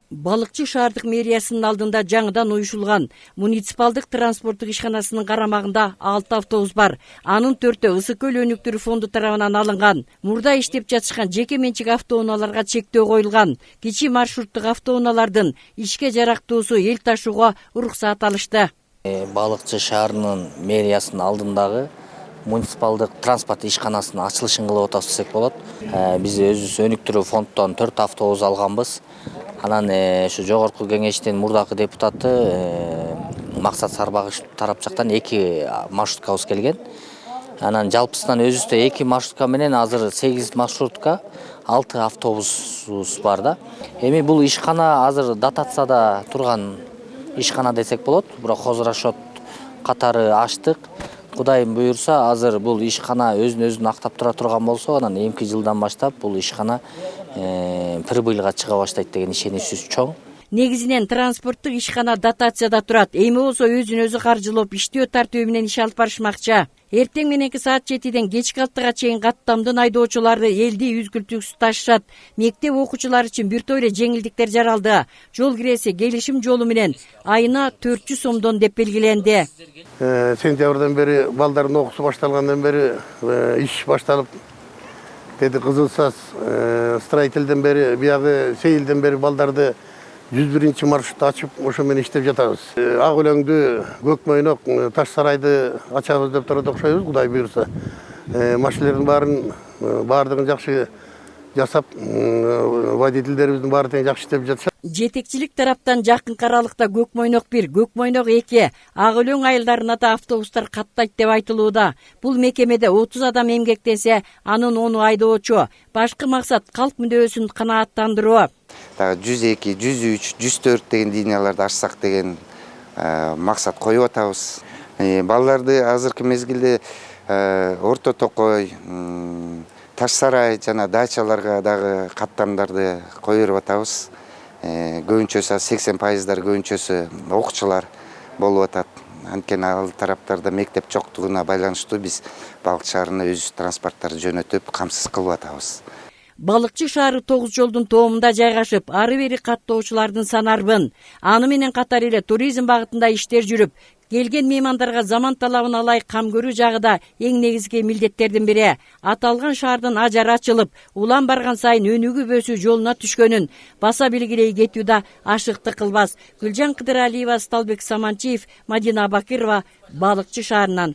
Балыкчы шаардык мэриясынын алдында жаңыдан уюшулган муниципалдык транспорттук ишканасынын карамагында 6 автобус бар. Анын 4-өө Ысык көл өнүктүрүү фонду тарабынан алынган. Мурда иштеп жатышкан жеке менчик автоунааларга чектөө коюлган. Кичи маршруттук автоунаалардын ишке жарактуусу эл ташууга уруксаат алышты. Балыкчы шаарынын мэриясынын алдындагы муниципалдык транспорт ишканасынын ачылышын кылып атабыз десек болот. Биз өзүбүз өнүктүрүү фонддон 4 автобус алганбыз. Анан ушу жогорку кеңештин мурдакы депутаты Максат Сарбагыш тарап жактан 2 маршруткабыз келген. Анан жалпысынан өзүбүздө 2 маршрутка менен азыр 8 маршрутка 6 автобусубуз бар да. Эми бул ишкана азыр дотацияда турган ишкана десек болот. Бирок хозурашот катары ачтык. Кудайым буйрса, азыр бул ишкана өзүн актап тура турган болсо, анан эмки жылдан баштап бул ишкана прибыльга чыга баштайт деген ишеничибиз чоң. Негизинен транспорттук ишкана дотацияда турат. Эми болсо өзүн-өзү каржылап иштөө тартиби менен иш алып барышмакчы. Эртең мененки саат 7ден кечки 6-га чейин каттамдын айдоочулары элди үзгүлтүксүз ташышат. Мектеп окуучулары үчүн бир топ эле жеңилдиктер жаралды. Жол киресе келишим жолу менен айына 400 сомдон деп белгиленди. Сентябрдан бери балдардын окуусу башталгандан бери иш башталып, деди Кызылсаз строительден бери, биягы сейилден бери балдарды 101 маршрут ачып, ошо менен иштеп жатабыз. Ак өлөңдү, Көк Мойнок, Таш Сарайды ачабыз деп турат окшойбуз, Кудай буйрса. Машиналердин баардыгын жакшы жасап, водительдерибиздин баары тең жакшы иштеп жатышат. Жетекчилик тараптан жакынкы аралыкта Көк Мойнок 1, Көк Мойнок 2, Ак өлөң айылдарына да автобустар каттайт деп айтылууда. Бул мекемеде 30 адам эмгектенсе, анын 10 айдоочу. Башкы максат калк мүндөсүн канааттандыруу. 102, 103, 104 деген линияларды ачсак деген максат коюп атабыз. Балдарды азыркы мезгилде Орто Токой, Таш Сарай жана дачаларга дагы каттамдарды коюп атабыз. Көбүнчөсү 80% көбүнчөсү окуучулар болуп атат. Анткени ал тараптарда мектеп жоктугуна байланыштуу биз Балыкчы шаарына өз транспорттарды жөнөтүп камсыз кылып атабыз. Балыкчы шаары 9 жолдун тоомунда жайгашып, ары-бери каттоочулардын саны арбын. Аны менен катар эле туризм багытында иштер жүрүп, келген меймандарга заман талабына ылайык кам көрүү жагы да эң негизги милдеттердин бири. Аталган шаардын ажары ачылып, улам барган сайын өнүгүп өсүү жолуна түшкөнүн баса белгилей кетүү да ашыктык кылбас. Гүлжан Кыдыралиева, Сталбек Саманчиев, Мадина Бакирова, Балыкчы шаарынан.